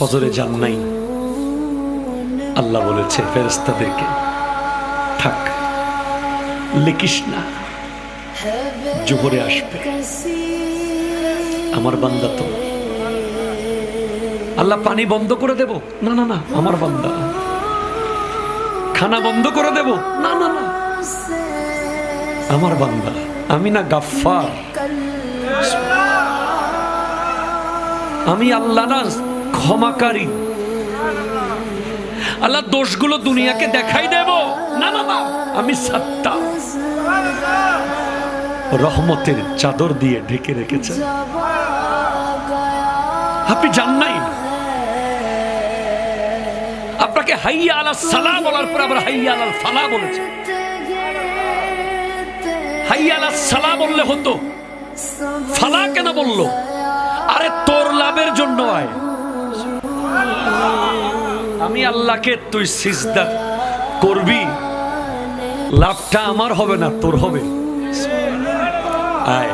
ফজরে যান নাই, আল্লাহ বলেছে ফেরেশতাদেরকে, থাক লিখিস না, জোহরে আসবে আমার বান্দা। তো আল্লাহ পানি বন্ধ করে দেব? না না না, আমার বান্দা। খানা বন্ধ করে দেব? না না না, আমার বান্দা। আমি না গাফফার, আমি আল্লাহ না ক্ষমাকারী। আল্লাহ দোষগুলো দুনিয়াকে দেখাই দেব? না না না, আমি সত্তা, রহমতের চাদর দিয়ে ঢেকে রেখেছেন। আপনি জান নাই, আপনাকে হাইয়া আলাস সালাহ বলার পর আবার হাইয়া আলাল ফালাহ বলেছে। হাইয়া আলাস সালাহ বললে হতো, ফালাহ কেন বললো? আরে তোর লাভের জন্য আয়। আমি আল্লাহকে তুই সিজদা করবি, লাভটা আমার হবে না, তোর হবে। আয়।